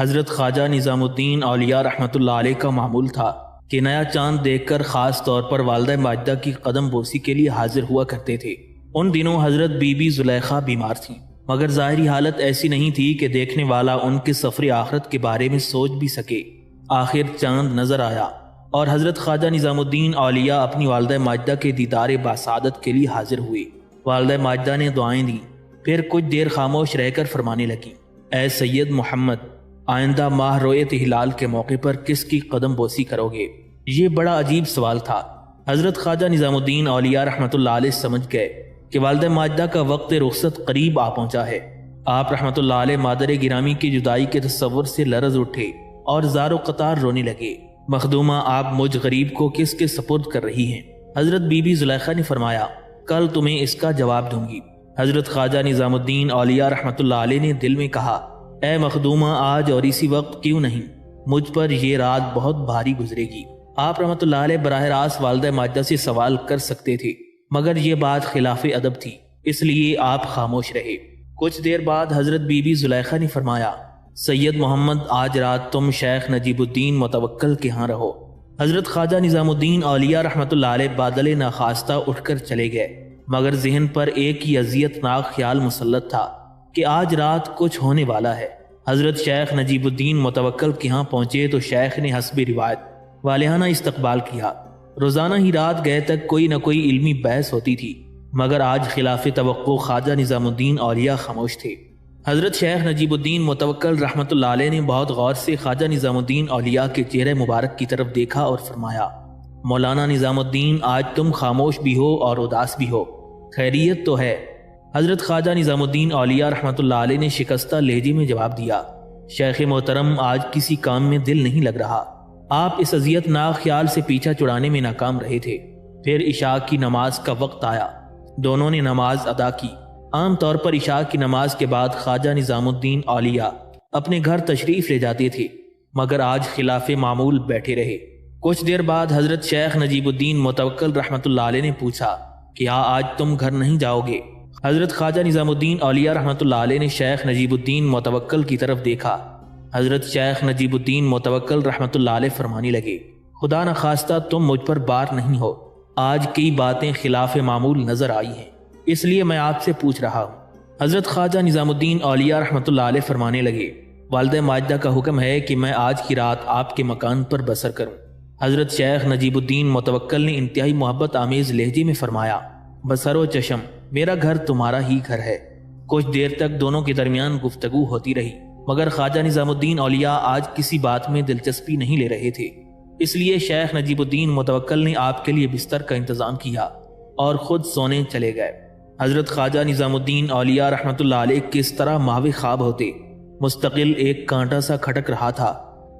حضرت خواجہ نظام الدین اولیاء رحمۃ اللہ علیہ کا معمول تھا کہ نیا چاند دیکھ کر خاص طور پر والدہ ماجدہ کی قدم بوسی کے لیے حاضر ہوا کرتے تھے۔ ان دنوں حضرت بی بی زلیخا بیمار تھیں، مگر ظاہری حالت ایسی نہیں تھی کہ دیکھنے والا ان کے سفر آخرت کے بارے میں سوچ بھی سکے۔ آخر چاند نظر آیا اور حضرت خواجہ نظام الدین اولیاء اپنی والدہ ماجدہ کے دیدار باسعادت کے لیے حاضر ہوئے۔ والدہ ماجدہ نے دعائیں دیں، پھر کچھ دیر خاموش رہ کر فرمانے لگیں، اے سید محمد، آئندہ ماہ رویت ہلال کے موقع پر کس کی قدم بوسی کرو گے؟ یہ بڑا عجیب سوال تھا۔ حضرت خواجہ نظام الدین اولیاء رحمۃ اللہ علیہ سمجھ گئے کہ والدہ ماجدہ کا وقت رخصت قریب آ پہنچا ہے۔ آپ رحمۃ اللہ علیہ مادر گرامی کی جدائی کے تصور سے لرز اٹھے اور زار و قطار رونے لگے۔ مخدومہ، آپ مجھ غریب کو کس کے سپرد کر رہی ہیں؟ حضرت بی بی زلیخا نے فرمایا، کل تمہیں اس کا جواب دوں گی۔ حضرت خواجہ نظام الدین اولیاء رحمۃ اللہ علیہ نے دل میں کہا، اے مخدومہ، آج اور اسی وقت کیوں نہیں؟ مجھ پر یہ رات بہت بھاری گزرے گی۔ آپ رحمۃ اللہ علیہ براہ راست والدہ ماجدہ سے سوال کر سکتے تھے، مگر یہ بات خلاف ادب تھی، اس لیے آپ خاموش رہے۔ کچھ دیر بعد حضرت بی بی زلیخا نے فرمایا، سید محمد، آج رات تم شیخ نجیب الدین متوکل کے ہاں رہو۔ حضرت خواجہ نظام الدین اولیاء رحمۃ اللہ علیہ بادل ناخواستہ اٹھ کر چلے گئے، مگر ذہن پر ایک ہی اذیت ناک خیال مسلط تھا کہ آج رات کچھ ہونے والا ہے۔ حضرت شیخ نجیب الدین متوکل کے ہاں پہنچے تو شیخ نے حسب روایت والہانہ استقبال کیا۔ روزانہ ہی رات گئے تک کوئی نہ کوئی علمی بحث ہوتی تھی، مگر آج خلاف توقع خواجہ نظام الدین اولیاء خاموش تھے۔ حضرت شیخ نجیب الدین متوکل رحمۃ اللہ علیہ نے بہت غور سے خواجہ نظام الدین اولیاء کے چہرے مبارک کی طرف دیکھا اور فرمایا، مولانا نظام الدین، آج تم خاموش بھی ہو اور اداس بھی ہو، خیریت تو ہے؟ حضرت خواجہ نظام الدین اولیاء رحمۃ اللہ علیہ نے شکستہ لہجے میں جواب دیا، شیخ محترم، آج کسی کام میں دل نہیں لگ رہا۔ آپ اس اذیت ناک خیال سے پیچھا چھڑانے میں ناکام رہے تھے۔ پھر عشاء کی نماز کا وقت آیا، دونوں نے نماز ادا کی۔ عام طور پر عشاء کی نماز کے بعد خواجہ نظام الدین اولیاء اپنے گھر تشریف لے جاتے تھے، مگر آج خلاف معمول بیٹھے رہے۔ کچھ دیر بعد حضرت شیخ نجیب الدین متوکل رحمۃ اللہ علیہ نے پوچھا، کیا آج تم گھر نہیں جاؤ گے؟ حضرت خواجہ نظام الدین اولیاء رحمۃ اللہ علیہ نے شیخ نجیب الدین متوکل کی طرف دیکھا۔ حضرت شیخ نجیب الدین متوکل رحمۃ اللہ علیہ فرمانے لگے، خدا نخواستہ تم مجھ پر بار نہیں ہو، آج کئی باتیں خلاف معمول نظر آئی ہیں، اس لیے میں آپ سے پوچھ رہا ہوں۔ حضرت خواجہ نظام الدین اولیاء رحمۃ اللہ علیہ فرمانے لگے، والدہ ماجدہ کا حکم ہے کہ میں آج کی رات آپ کے مکان پر بسر کروں۔ حضرت شیخ نجیب الدین متوکل نے انتہائی محبت آمیز لہجے میں فرمایا، بسر و چشم، میرا گھر تمہارا ہی گھر ہے۔ کچھ دیر تک دونوں کے درمیان گفتگو ہوتی رہی، مگر خواجہ نظام الدین اولیاء آج کسی بات میں دلچسپی نہیں لے رہے تھے، اس لیے شیخ نجیب الدین متوکل نے آپ کے لیے بستر کا انتظام کیا اور خود سونے چلے گئے۔ حضرت خواجہ نظام الدین اولیاء رحمۃ اللہ علیہ کس طرح ماوے خواب ہوتے، مستقل ایک کانٹا سا کھٹک رہا تھا،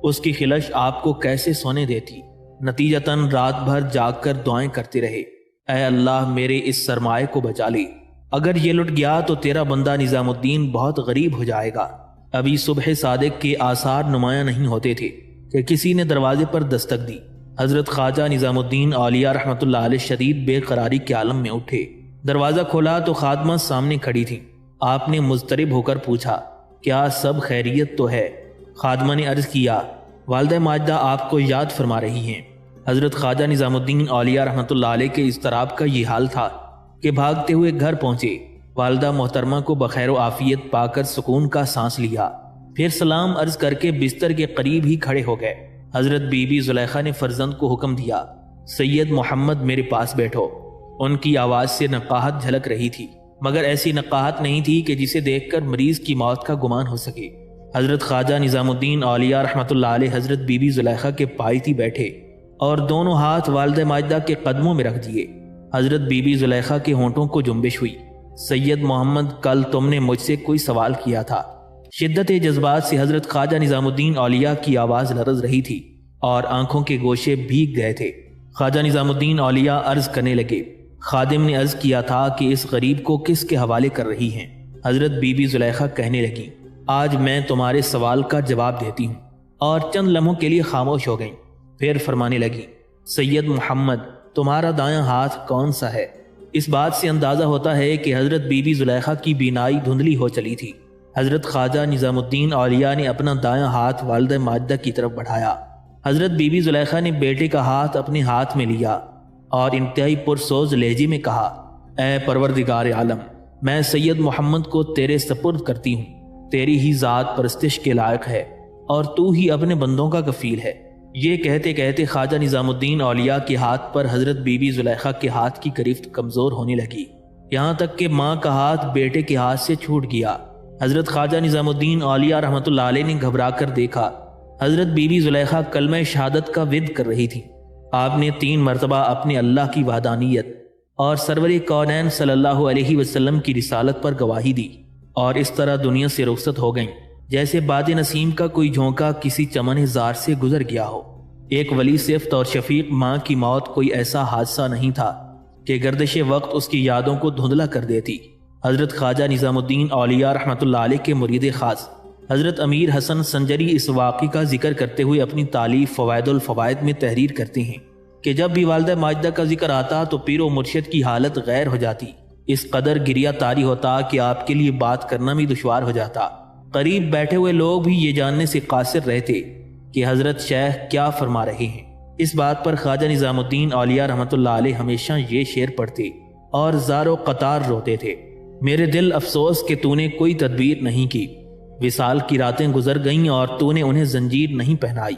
اس کی خلش آپ کو کیسے سونے دیتی۔ نتیجتاً رات بھر جاگ کر دعائیں کرتے رہے، اے اللہ میرے اس سرمائے کو بچا لے، اگر یہ لٹ گیا تو تیرا بندہ نظام الدین بہت غریب ہو جائے گا۔ ابھی صبح صادق کے آثار نمایاں نہیں ہوتے تھے کہ کسی نے دروازے پر دستک دی۔ حضرت خواجہ نظام الدین اولیاء رحمۃ اللہ علیہ شدید بے قراری کے عالم میں اٹھے۔ دروازہ کھولا تو خادمہ سامنے کھڑی تھی۔ آپ نے مضطرب ہو کر پوچھا، کیا سب خیریت تو ہے؟ خادمہ نے عرض کیا، والدہ ماجدہ آپ کو یاد فرما رہی ہیں۔ حضرت خواجہ نظام الدین اولیاء رحمۃ اللہ علیہ کے اضطراب کا یہ حال تھا کہ بھاگتے ہوئے گھر پہنچے، والدہ محترمہ کو بخیر و عافیت پا کر سکون کا سانس لیا، پھر سلام عرض کر کے بستر کے قریب ہی کھڑے ہو گئے۔ حضرت بی بی زلیخا نے فرزند کو حکم دیا، سید محمد میرے پاس بیٹھو۔ ان کی آواز سے نقاہت جھلک رہی تھی، مگر ایسی نقاہت نہیں تھی کہ جسے دیکھ کر مریض کی موت کا گمان ہو سکے۔ حضرت خواجہ نظام الدین اولیاء رحمۃ اللہ علیہ حضرت بی بی زلیخا کے پایتی بیٹھے اور دونوں ہاتھ والدہ ماجدہ کے قدموں میں رکھ دیے۔ حضرت بی بی زلیخا کے ہونٹوں کو جنبش ہوئی، سید محمد، کل تم نے مجھ سے کوئی سوال کیا تھا۔ شدت جذبات سے حضرت خواجہ نظام الدین اولیاء کی آواز لرز رہی تھی اور آنکھوں کے گوشے بھیگ گئے تھے۔ خواجہ نظام الدین اولیاء عرض کرنے لگے، خادم نے عرض کیا تھا کہ اس غریب کو کس کے حوالے کر رہی ہیں؟ حضرت بی بی زلیخا کہنے لگی، آج میں تمہارے سوال کا جواب دیتی ہوں، اور چند لمحوں کے لیے خاموش ہو گئیں، پھر فرمانے لگی، سید محمد، تمہارا دایاں ہاتھ کون سا ہے؟ اس بات سے اندازہ ہوتا ہے کہ حضرت بی بی زلیخا کی بینائی دھندلی ہو چلی تھی۔ حضرت خواجہ نظام الدین اولیاء نے اپنا دایاں ہاتھ والدہ ماجدہ کی طرف بڑھایا۔ حضرت بی بی زلیخا نے بیٹے کا ہاتھ اپنے ہاتھ میں لیا اور انتہائی پرسوز لہجے میں کہا، اے پروردگار عالم، میں سید محمد کو تیرے سپرد کرتی ہوں، تیری ہی ذات پرستش کے لائق ہے اور تو ہی اپنے بندوں کا کفیل ہے۔ یہ کہتے کہتے خواجہ نظام الدین اولیاء کے ہاتھ پر حضرت بی بی زلیخا کے ہاتھ کی گرفت کمزور ہونے لگی، یہاں تک کہ ماں کا ہاتھ بیٹے کے ہاتھ سے چھوٹ گیا۔ حضرت خواجہ نظام الدین اولیاء رحمۃ اللہ علیہ نے گھبرا کر دیکھا، حضرت بی بی زلیخا کلمہ شہادت کا ود کر رہی تھی۔ آپ نے 3 مرتبہ اپنے اللہ کی وحدانیت اور سرور کونین صلی اللہ علیہ وسلم کی رسالت پر گواہی دی اور اس طرح دنیا سے رخصت ہو گئیں جیسے باد نسیم کا کوئی جھونکا کسی چمن زار سے گزر گیا ہو۔ ایک ولی صفت اور شفیق ماں کی موت کوئی ایسا حادثہ نہیں تھا کہ گردش وقت اس کی یادوں کو دھندلا کر دیتی۔ حضرت خواجہ نظام الدین اولیاء رحمۃ اللہ علیہ کے مرید خاص حضرت امیر حسن سنجری اس واقعے کا ذکر کرتے ہوئے اپنی تالیف فوائد الفوائد میں تحریر کرتے ہیں کہ جب بھی والدہ ماجدہ کا ذکر آتا تو پیر و مرشد کی حالت غیر ہو جاتی، اس قدر گریا طاری ہوتا کہ آپ کے لیے بات کرنا بھی دشوار ہو جاتا۔ قریب بیٹھے ہوئے لوگ بھی یہ جاننے سے قاصر رہتے کہ حضرت شیخ کیا فرما رہے ہیں۔ اس بات پر خواجہ نظام الدین اولیاء رحمۃ اللہ علیہ ہمیشہ یہ شعر پڑھتے اور زار و قطار روتے تھے، میرے دل افسوس کہ تو نے کوئی تدبیر نہیں کی، وصال کی راتیں گزر گئیں اور تو نے انہیں زنجیر نہیں پہنائی۔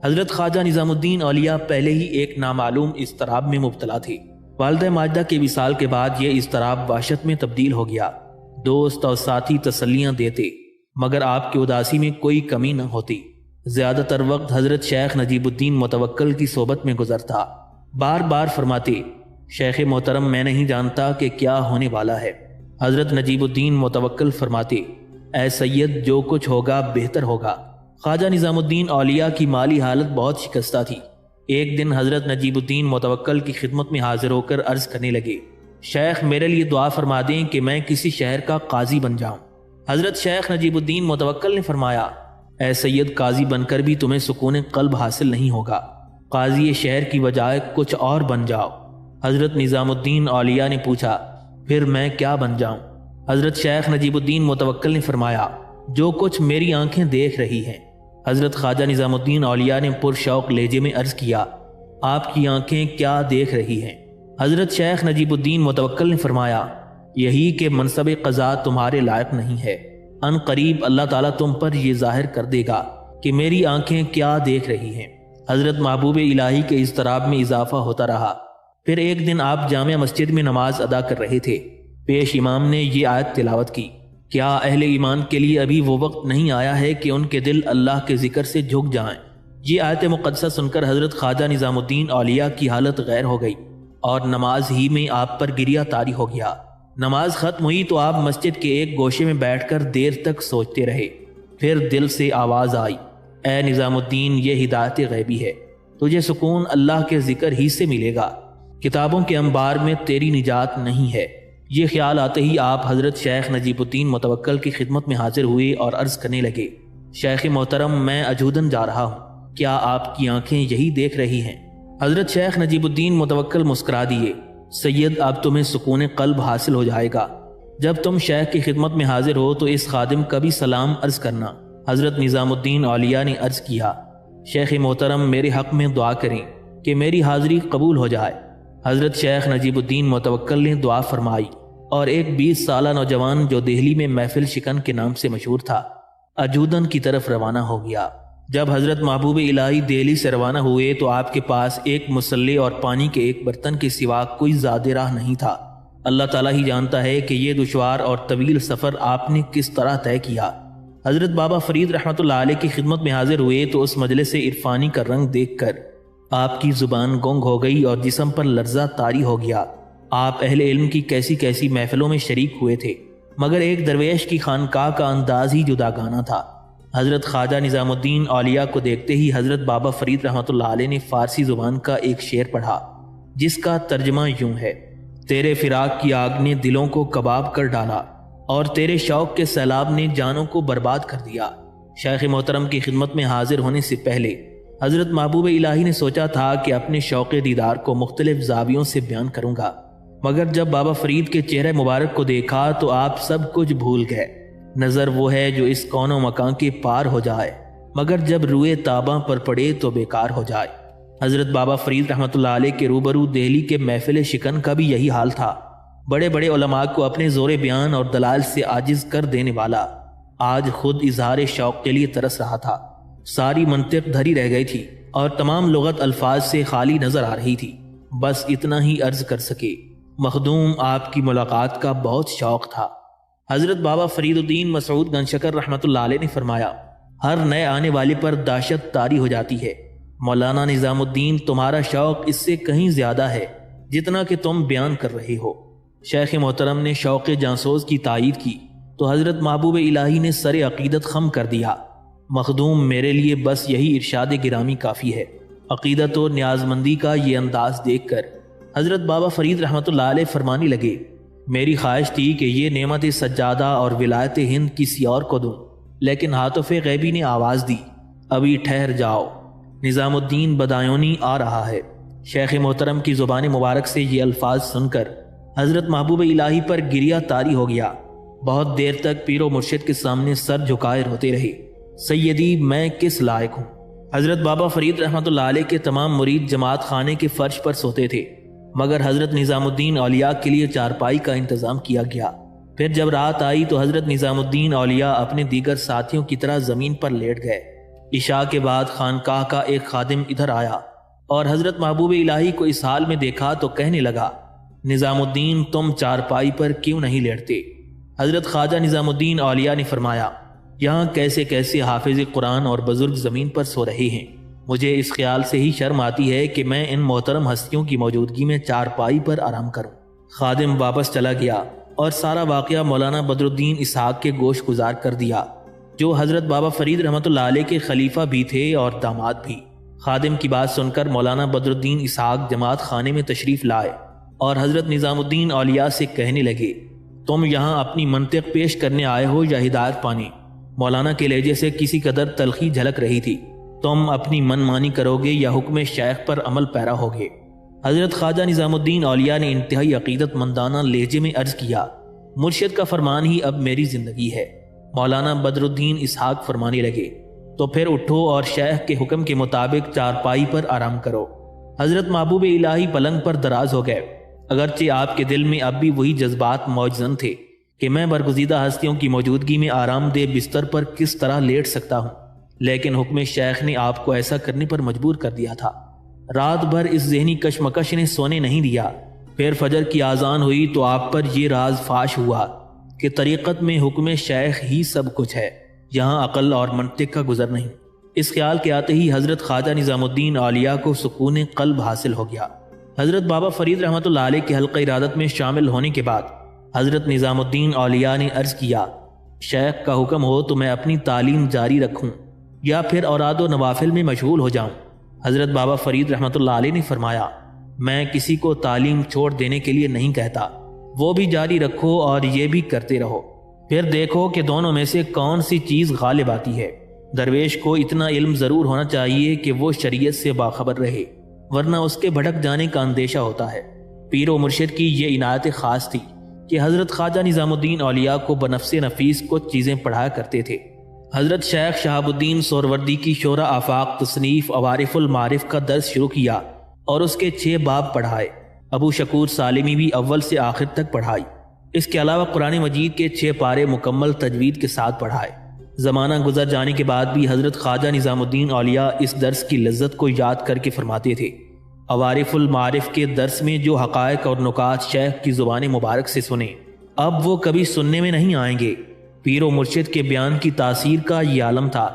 حضرت خواجہ نظام الدین اولیاء پہلے ہی ایک نامعلوم اضطراب میں مبتلا تھے۔ والدہ ماجدہ کے وصال کے بعد یہ اضطراب وحشت میں تبدیل ہو گیا۔ دوست اور ساتھی تسلیاں دیتے مگر آپ کی اداسی میں کوئی کمی نہ ہوتی۔ زیادہ تر وقت حضرت شیخ نجیب الدین متوکل کی صحبت میں گزرتا۔ بار بار فرماتے، شیخ محترم میں نہیں جانتا کہ کیا ہونے والا ہے۔ حضرت نجیب الدین متوکل فرماتے، اے سید جو کچھ ہوگا بہتر ہوگا۔ خواجہ نظام الدین اولیاء کی مالی حالت بہت شکستہ تھی۔ ایک دن حضرت نجیب الدین متوکل کی خدمت میں حاضر ہو کر عرض کرنے لگے، شیخ میرے لیے دعا فرما دیں کہ میں کسی شہر کا قاضی بن جاؤں۔ حضرت شیخ نجیب الدین متوکل نے فرمایا، اے سید قاضی بن کر بھی تمہیں سکون قلب حاصل نہیں ہوگا، قاضی شہر کی بجائے کچھ اور بن جاؤ۔ حضرت نظام الدین اولیاء نے پوچھا، پھر میں کیا بن جاؤں؟ حضرت شیخ نجیب الدین متوکل نے فرمایا، جو کچھ میری آنکھیں دیکھ رہی ہیں۔ حضرت خواجہ نظام الدین اولیاء نے پرشوق لہجے میں عرض کیا، آپ کی آنکھیں کیا دیکھ رہی ہیں؟ حضرت شیخ نجیب الدین متوکل نے فرمایا، یہی کہ منصب قضا تمہارے لائق نہیں ہے، ان قریب اللہ تعالیٰ تم پر یہ ظاہر کر دے گا کہ میری آنکھیں کیا دیکھ رہی ہیں۔ حضرت محبوب الہی کے اضطراب میں اضافہ ہوتا رہا۔ پھر ایک دن آپ جامع مسجد میں نماز ادا کر رہے تھے، پیش امام نے یہ آیت تلاوت کی، کیا اہل ایمان کے لیے ابھی وہ وقت نہیں آیا ہے کہ ان کے دل اللہ کے ذکر سے جھک جائیں؟ یہ آیت مقدسہ سن کر حضرت خواجہ نظام الدین اولیاء کی حالت غیر ہو گئی اور نماز ہی میں آپ پر گریا طاری ہو گیا۔ نماز ختم ہوئی تو آپ مسجد کے ایک گوشے میں بیٹھ کر دیر تک سوچتے رہے۔ پھر دل سے آواز آئی، اے نظام الدین یہ ہدایت غیبی ہے، تجھے سکون اللہ کے ذکر ہی سے ملے گا، کتابوں کے انبار میں تیری نجات نہیں ہے۔ یہ خیال آتے ہی آپ حضرت شیخ نجیب الدین متوکل کی خدمت میں حاضر ہوئے اور عرض کرنے لگے، شیخ محترم میں اجودن جا رہا ہوں، کیا آپ کی آنکھیں یہی دیکھ رہی ہیں؟ حضرت شیخ نجیب الدین متوکل مسکرا دیے، سید اب تمہیں سکون قلب حاصل ہو جائے گا، جب تم شیخ کی خدمت میں حاضر ہو تو اس خادم کا بھی سلام عرض کرنا۔ حضرت نظام الدین اولیاء نے عرض کیا، شیخ محترم میرے حق میں دعا کریں کہ میری حاضری قبول ہو جائے۔ حضرت شیخ نجیب الدین متوکل نے دعا فرمائی اور ایک 20 سالہ نوجوان جو دہلی میں محفل شکن کے نام سے مشہور تھا، اجودن کی طرف روانہ ہو گیا۔ جب حضرت محبوب الہی دہلی سے روانہ ہوئے تو آپ کے پاس ایک مسلح اور پانی کے ایک برتن کے سوا کوئی زیادہ راہ نہیں تھا۔ اللہ تعالیٰ ہی جانتا ہے کہ یہ دشوار اور طویل سفر آپ نے کس طرح طے کیا۔ حضرت بابا فرید رحمۃ اللہ علیہ کی خدمت میں حاضر ہوئے تو اس مجلس عرفانی کا رنگ دیکھ کر آپ کی زبان گنگ ہو گئی اور جسم پر لرزہ طاری ہو گیا۔ آپ اہل علم کی کیسی کیسی محفلوں میں شریک ہوئے تھے، مگر ایک درویش کی خانقاہ کا انداز ہی جداگانہ تھا۔ حضرت خواجہ نظام الدین اولیاء کو دیکھتے ہی حضرت بابا فرید رحمۃ اللہ علیہ نے فارسی زبان کا ایک شعر پڑھا جس کا ترجمہ یوں ہے، تیرے فراق کی آگ نے دلوں کو کباب کر ڈالا اور تیرے شوق کے سیلاب نے جانوں کو برباد کر دیا۔ شیخ محترم کی خدمت میں حاضر ہونے سے پہلے حضرت محبوب الہی نے سوچا تھا کہ اپنے شوق دیدار کو مختلف زاویوں سے بیان کروں گا، مگر جب بابا فرید کے چہرے مبارک کو دیکھا تو آپ سب کچھ بھول گئے۔ نظر وہ ہے جو اس کون و مکان کے پار ہو جائے، مگر جب روئے تاباں پر پڑے تو بیکار ہو جائے۔ حضرت بابا فرید رحمۃ اللہ علیہ کے روبرو دہلی کے محفل شکن کا بھی یہی حال تھا۔ بڑے بڑے علماء کو اپنے زور بیان اور دلائل سے عاجز کر دینے والا آج خود اظہار شوق کے لیے ترس رہا تھا۔ ساری منطق دھری رہ گئی تھی اور تمام لغت الفاظ سے خالی نظر آ رہی تھی۔ بس اتنا ہی عرض کر سکے، مخدوم آپ کی ملاقات کا بہت شوق تھا۔ حضرت بابا فرید الدین مسعود گنج شکر رحمۃ اللہ علیہ نے فرمایا، ہر نئے آنے والے پر دہشت طاری ہو جاتی ہے۔ مولانا نظام الدین تمہارا شوق اس سے کہیں زیادہ ہے جتنا کہ تم بیان کر رہے ہو۔ شیخ محترم نے شوق جانسوز کی تائید کی تو حضرت محبوب الہی نے سر عقیدت خم کر دیا۔ مخدوم میرے لیے بس یہی ارشاد گرامی کافی ہے۔ عقیدت و نیازمندی کا یہ انداز دیکھ کر حضرت بابا فرید رحمۃ اللہ علیہ فرمانے لگے، میری خواہش تھی کہ یہ نعمت سجادہ اور ولایت ہند کسی اور کو دوں، لیکن ہاتف غیبی نے آواز دی، ابھی ٹھہر جاؤ، نظام الدین بدایونی آ رہا ہے۔ شیخ محترم کی زبان مبارک سے یہ الفاظ سن کر حضرت محبوب الہی پر گریہ طاری ہو گیا۔ بہت دیر تک پیر و مرشد کے سامنے سر جھکائے روتے رہے، سیدی میں کس لائق ہوں۔ حضرت بابا فرید رحمۃ اللہ علیہ کے تمام مرید جماعت خانے کے فرش پر سوتے تھے، مگر حضرت نظام الدین اولیاء کے لیے چارپائی کا انتظام کیا گیا۔ پھر جب رات آئی تو حضرت نظام الدین اولیاء اپنے دیگر ساتھیوں کی طرح زمین پر لیٹ گئے۔ عشاء کے بعد خانقاہ کا ایک خادم ادھر آیا اور حضرت محبوب الہی کو اس حال میں دیکھا تو کہنے لگا، نظام الدین تم چارپائی پر کیوں نہیں لیٹتے؟ حضرت خواجہ نظام الدین اولیاء نے فرمایا، یہاں کیسے کیسے حافظ قرآن اور بزرگ زمین پر سو رہے ہیں، مجھے اس خیال سے ہی شرم آتی ہے کہ میں ان محترم ہستیوں کی موجودگی میں چارپائی پر آرام کروں۔ خادم واپس چلا گیا اور سارا واقعہ مولانا بدر الدین اسحاق کے گوش گزار کر دیا، جو حضرت بابا فرید رحمۃ اللہ علیہ کے خلیفہ بھی تھے اور داماد بھی۔ خادم کی بات سن کر مولانا بدر الدین اسحاق جماعت خانے میں تشریف لائے اور حضرت نظام الدین اولیاء سے کہنے لگے، تم یہاں اپنی منطق پیش کرنے آئے ہو یا ہدایت پانے؟ مولانا کے لہجے سے کسی قدر تلخی جھلک رہی تھی۔ تم اپنی من مانی کرو گے یا حکم شیخ پر عمل پیرا ہوگے؟ حضرت خواجہ نظام الدین اولیاء نے انتہائی عقیدت مندانہ لہجے میں عرض کیا، مرشد کا فرمان ہی اب میری زندگی ہے۔ مولانا بدر الدین اسحاق فرمانے لگے، تو پھر اٹھو اور شیخ کے حکم کے مطابق چارپائی پر آرام کرو۔ حضرت محبوب الہی پلنگ پر دراز ہو گئے، اگرچہ آپ کے دل میں اب بھی وہی جذبات موجزن تھے کہ میں برگزیدہ ہستیوں کی موجودگی میں آرام دہ بستر پر کس طرح لیٹ سکتا ہوں، لیکن حکم شیخ نے آپ کو ایسا کرنے پر مجبور کر دیا تھا۔ رات بھر اس ذہنی کشمکش نے سونے نہیں دیا۔ پھر فجر کی آذان ہوئی تو آپ پر یہ راز فاش ہوا کہ طریقت میں حکم شیخ ہی سب کچھ ہے، یہاں عقل اور منطق کا گزر نہیں۔ اس خیال کے آتے ہی حضرت خواجہ نظام الدین اولیاء کو سکون قلب حاصل ہو گیا۔ حضرت بابا فرید رحمۃ اللہ علیہ کے حلقہ ارادت میں شامل ہونے کے بعد حضرت نظام الدین اولیاء نے عرض کیا، شیخ کا حکم ہو تو میں اپنی تعلیم جاری رکھوں یا پھر اوراد و نوافل میں مشغول ہو جاؤں؟ حضرت بابا فرید رحمۃ اللہ علیہ نے فرمایا، میں کسی کو تعلیم چھوڑ دینے کے لیے نہیں کہتا، وہ بھی جاری رکھو اور یہ بھی کرتے رہو، پھر دیکھو کہ دونوں میں سے کون سی چیز غالب آتی ہے۔ درویش کو اتنا علم ضرور ہونا چاہیے کہ وہ شریعت سے باخبر رہے، ورنہ اس کے بھٹک جانے کا اندیشہ ہوتا ہے۔ پیر و مرشد کی یہ عنایت خاص تھی کہ حضرت خواجہ نظام الدین اولیاء کو بنفس نفیس کچھ چیزیں پڑھایا کرتے تھے۔ حضرت شیخ شہاب الدین سہروردی کی شورا آفاق تصنیف عوارف المعارف کا درس شروع کیا اور اس کے 6 باب پڑھائے۔ ابو شکور سالمی بھی اول سے آخر تک پڑھائی۔ اس کے علاوہ قرآن مجید کے 6 پارے مکمل تجوید کے ساتھ پڑھائے۔ زمانہ گزر جانے کے بعد بھی حضرت خواجہ نظام الدین اولیاء اس درس کی لذت کو یاد کر کے فرماتے تھے، عوارف المعارف کے درس میں جو حقائق اور نکات شیخ کی زبان مبارک سے سنے، اب وہ کبھی سننے میں نہیں آئیں گے۔ پیر و مرشد کے بیان کی تاثیر کا یہ عالم تھا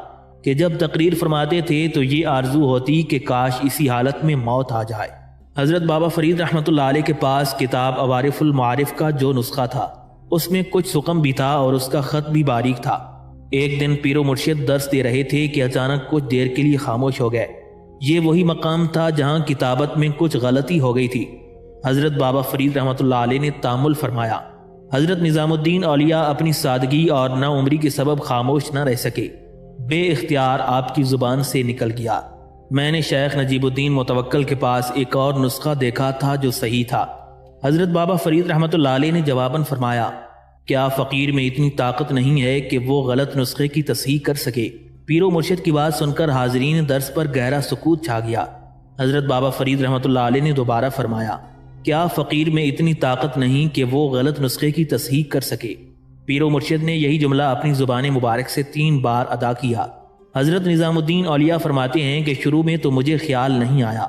کہ جب تقریر فرماتے تھے تو یہ آرزو ہوتی کہ کاش اسی حالت میں موت آ جائے۔ حضرت بابا فرید رحمۃ اللہ علیہ کے پاس کتاب عوارف المعارف کا جو نسخہ تھا اس میں کچھ سقم بھی تھا اور اس کا خط بھی باریک تھا۔ ایک دن پیر و مرشد درس دے رہے تھے کہ اچانک کچھ دیر کے لیے خاموش ہو گئے۔ یہ وہی مقام تھا جہاں کتابت میں کچھ غلطی ہو گئی تھی۔ حضرت بابا فرید رحمۃ اللہ علیہ نے تامل فرمایا۔ حضرت نظام الدین اولیاء اپنی سادگی اور نا عمری کے سبب خاموش نہ رہ سکے، بے اختیار آپ کی زبان سے نکل گیا، میں نے شیخ نجیب الدین متوکل کے پاس ایک اور نسخہ دیکھا تھا جو صحیح تھا۔ حضرت بابا فرید رحمۃ اللہ علیہ نے جواباً فرمایا، کیا فقیر میں اتنی طاقت نہیں ہے کہ وہ غلط نسخے کی تصحیح کر سکے؟ پیر و مرشد کی بات سن کر حاضرین درس پر گہرا سکوت چھا گیا۔ حضرت بابا فرید رحمۃ اللہ علیہ نے دوبارہ فرمایا، کیا فقیر میں اتنی طاقت نہیں کہ وہ غلط نسخے کی تصحیح کر سکے؟ پیر و مرشد نے یہی جملہ اپنی زبان مبارک سے 3 بار ادا کیا۔ حضرت نظام الدین اولیاء فرماتے ہیں کہ شروع میں تو مجھے خیال نہیں آیا،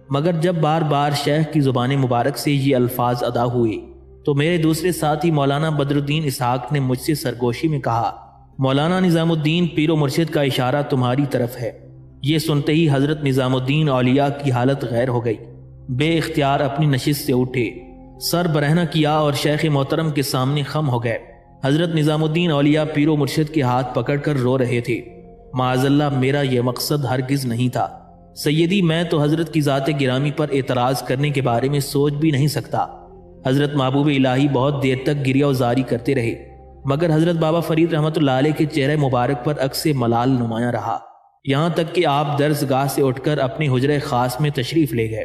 مگر جب بار بار شیخ کی زبان مبارک سے یہ الفاظ ادا ہوئے تو میرے دوسرے ساتھی مولانا بدر الدین اسحاق نے مجھ سے سرگوشی میں کہا، مولانا نظام الدین، پیر و مرشد کا اشارہ تمہاری طرف ہے۔ یہ سنتے ہی حضرت نظام الدین اولیاء کی حالت غیر ہو گئی، بے اختیار اپنی نشست سے اٹھے، سر برہنہ کیا اور شیخ محترم کے سامنے خم ہو گئے۔ حضرت نظام الدین اولیاء پیر و مرشد کے ہاتھ پکڑ کر رو رہے تھے۔ معاذ اللہ، میرا یہ مقصد ہرگز نہیں تھا سیدی، میں تو حضرت کی ذات گرامی پر اعتراض کرنے کے بارے میں سوچ بھی نہیں سکتا۔ حضرت محبوب الہی بہت دیر تک گریہ وزاری کرتے رہے، مگر حضرت بابا فرید رحمۃ اللہ علیہ کے چہرے مبارک پر عکس ملال نمایاں رہا، یہاں تک کہ آپ درس گاہ سے اٹھ کر اپنے حجرہ خاص میں تشریف لے گئے۔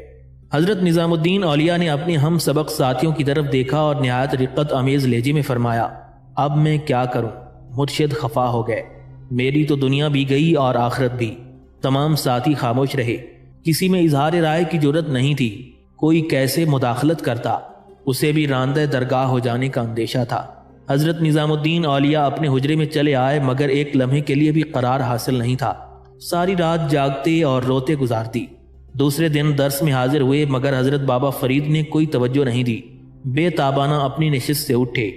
حضرت نظام الدین اولیاء نے اپنے ہم سبق ساتھیوں کی طرف دیکھا اور نہایت رقت امیز لہجے میں فرمایا، اب میں کیا کروں؟ مرشد خفا ہو گئے، میری تو دنیا بھی گئی اور آخرت بھی۔ تمام ساتھی خاموش رہے، کسی میں اظہار رائے کی جرت نہیں تھی، کوئی کیسے مداخلت کرتا، اسے بھی راندہ درگاہ ہو جانے کا اندیشہ تھا۔ حضرت نظام الدین اولیاء اپنے حجرے میں چلے آئے، مگر ایک لمحے کے لیے بھی قرار حاصل نہیں تھا، ساری رات جاگتے اور روتے گزارتی۔ دوسرے دن درس میں حاضر ہوئے، مگر حضرت بابا فرید نے کوئی توجہ نہیں دی، بے تابانہ اپنی نشست سے اٹھے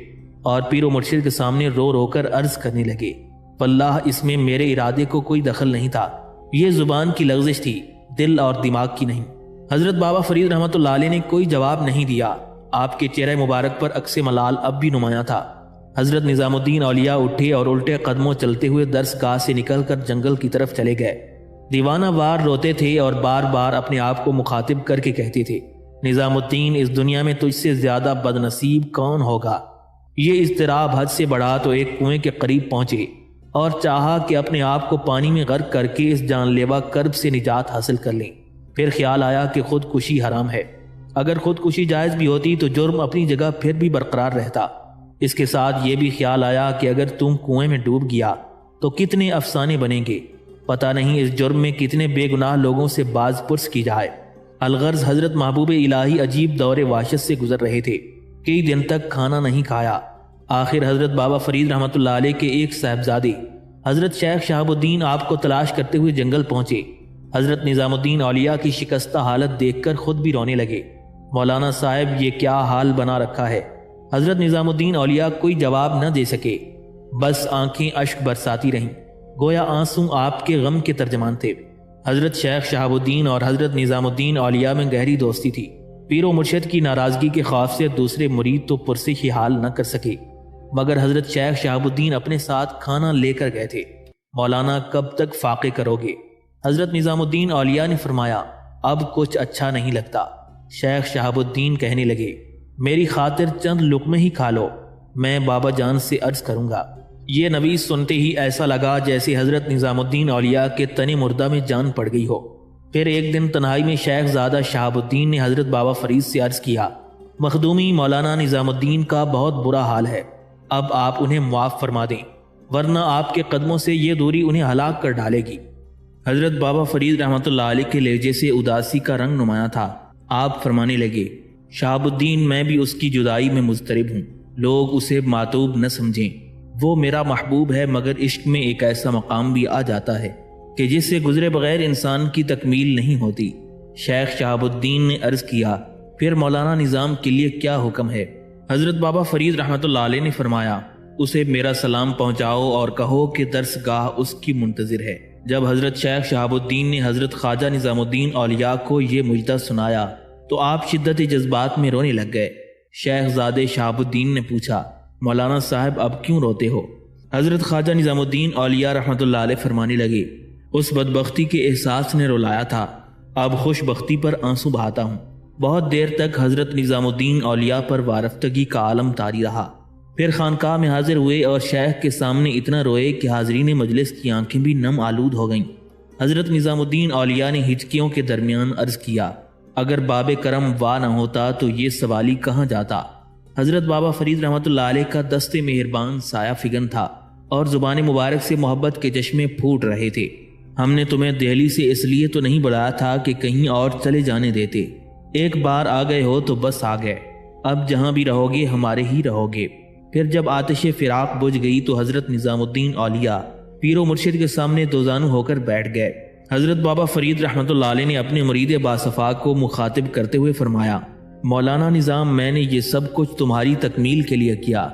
اور پیر و مرشد کے سامنے رو رو کر عرض کرنے لگے، واللہ اس میں میرے ارادے کو کوئی دخل نہیں تھا، یہ زبان کی لغزش تھی، دل اور دماغ کی نہیں۔ حضرت بابا فرید رحمۃ اللہ علیہ نے کوئی جواب نہیں دیا، آپ کے چہرے مبارک پر عکس ملال اب بھی نمایاں تھا۔ حضرت نظام الدین اولیاء اٹھے اور الٹے قدموں چلتے ہوئے درس گاہ سے نکل کر جنگل کی طرف چلے گئے۔ دیوانہ وار روتے تھے اور بار بار اپنے آپ کو مخاطب کر کے کہتے تھے، نظام الدین، اس دنیا میں تجھ سے زیادہ بد نصیب کون ہوگا؟ یہ اضطراب حد سے بڑھا تو ایک کنویں کے قریب پہنچے اور چاہا کہ اپنے آپ کو پانی میں غرق کر کے اس جان لیوا کرب سے نجات حاصل کر لیں۔ پھر خیال آیا کہ خودکشی حرام ہے، اگر خودکشی جائز بھی ہوتی تو جرم اپنی جگہ پھر بھی برقرار رہتا۔ اس کے ساتھ یہ بھی خیال آیا کہ اگر تم کنویں میں ڈوب گیا تو کتنے افسانے بنیں گے، پتہ نہیں اس جرم میں کتنے بے گناہ لوگوں سے باز پرس کی جائے۔ الغرض حضرت محبوب الہی عجیب دور وحشت سے گزر رہے تھے، کئی دن تک کھانا نہیں کھایا۔ آخر حضرت بابا فرید رحمۃ اللہ علیہ کے ایک صاحبزادے حضرت شیخ شہاب الدین آپ کو تلاش کرتے ہوئے جنگل پہنچے۔ حضرت نظام الدین اولیاء کی شکستہ حالت دیکھ کر خود بھی رونے لگے، مولانا صاحب یہ کیا حال بنا رکھا ہے؟ حضرت نظام الدین اولیاء کوئی جواب نہ دے سکے، بس آنکھیں اشک برساتی رہیں، گویا آنسو آپ کے غم کے ترجمان تھے۔ حضرت شیخ شہاب الدین اور حضرت نظام الدین اولیاء میں گہری دوستی تھی، پیر و مرشد کی ناراضگی کے خوف سے دوسرے مرید تو پرسش حال نہ کر سکے، مگر حضرت شیخ شہاب الدین اپنے ساتھ کھانا لے کر گئے تھے۔ مولانا کب تک فاقے کرو گے؟ حضرت نظام الدین اولیاء نے فرمایا، اب کچھ اچھا نہیں لگتا۔ شیخ شہاب الدین کہنے لگے، میری خاطر چند لقمے ہی کھا لو، میں بابا جان سے عرض کروں گا۔ یہ نویس سنتے ہی ایسا لگا جیسے حضرت نظام الدین اولیاء کے تن مردہ میں جان پڑ گئی ہو۔ پھر ایک دن تنہائی میں شیخ زادہ شہاب الدین نے حضرت بابا فرید سے عرض کیا، مخدومی مولانا نظام الدین کا بہت برا حال ہے، اب آپ انہیں معاف فرما دیں، ورنہ آپ کے قدموں سے یہ دوری انہیں ہلاک کر ڈالے گی۔ حضرت بابا فرید رحمۃ اللہ علیہ کے لہجے سے اداسی کا رنگ نمایاں تھا۔ آپ فرمانے لگے، شہاب الدین، میں بھی اس کی جدائی میں مضطرب ہوں، لوگ اسے معتوب نہ سمجھیں، وہ میرا محبوب ہے، مگر عشق میں ایک ایسا مقام بھی آ جاتا ہے کہ جس سے گزرے بغیر انسان کی تکمیل نہیں ہوتی۔ شیخ شہاب الدین نے عرض کیا، پھر مولانا نظام کے لیے کیا حکم ہے؟ حضرت بابا فرید رحمۃ اللہ علیہ نے فرمایا، اسے میرا سلام پہنچاؤ اور کہو کہ درس گاہ اس کی منتظر ہے۔ جب حضرت شیخ شہاب الدین نے حضرت خواجہ نظام الدین اولیاء کو یہ مجدہ سنایا تو آپ شدت جذبات میں رونے لگ گئے۔ شیخ زادے شہاب الدین نے پوچھا، مولانا صاحب اب کیوں روتے ہو؟ حضرت خواجہ نظام الدین اولیاء رحمۃ اللہ علیہ فرمانے لگے، اس بدبختی کے احساس نے رلایا تھا، اب خوش بختی پر آنسو بہاتا ہوں۔ بہت دیر تک حضرت نظام الدین اولیاء پر وارفتگی کا عالم طاری رہا، پھر خانقاہ میں حاضر ہوئے اور شیخ کے سامنے اتنا روئے کہ حاضرین مجلس کی آنکھیں بھی نم آلود ہو گئیں۔ حضرت نظام الدین اولیاء نے ہچکیوں کے درمیان عرض کیا، اگر باب کرم وا نہ ہوتا تو یہ سوالی کہاں جاتا؟ حضرت بابا فرید رحمۃ اللہ علیہ کا دست مہربان سایہ فگن تھا اور زبان مبارک سے محبت کے چشمے پھوٹ رہے تھے۔ ہم نے تمہیں دہلی سے اس لیے تو نہیں بلایا تھا کہ کہیں اور چلے جانے دیتے، ایک بار آ گئے ہو تو بس آ گئے، اب جہاں بھی رہو گے ہمارے ہی رہو گے۔ پھر جب آتش فراق بجھ گئی تو حضرت نظام الدین اولیاء پیر و مرشد کے سامنے دوزانو ہو کر بیٹھ گئے۔ حضرت بابا فرید رحمۃ اللہ علیہ نے اپنے مرید باصفا کو مخاطب کرتے ہوئے فرمایا، مولانا نظام، میں نے یہ سب کچھ تمہاری تکمیل کے لیے کیا،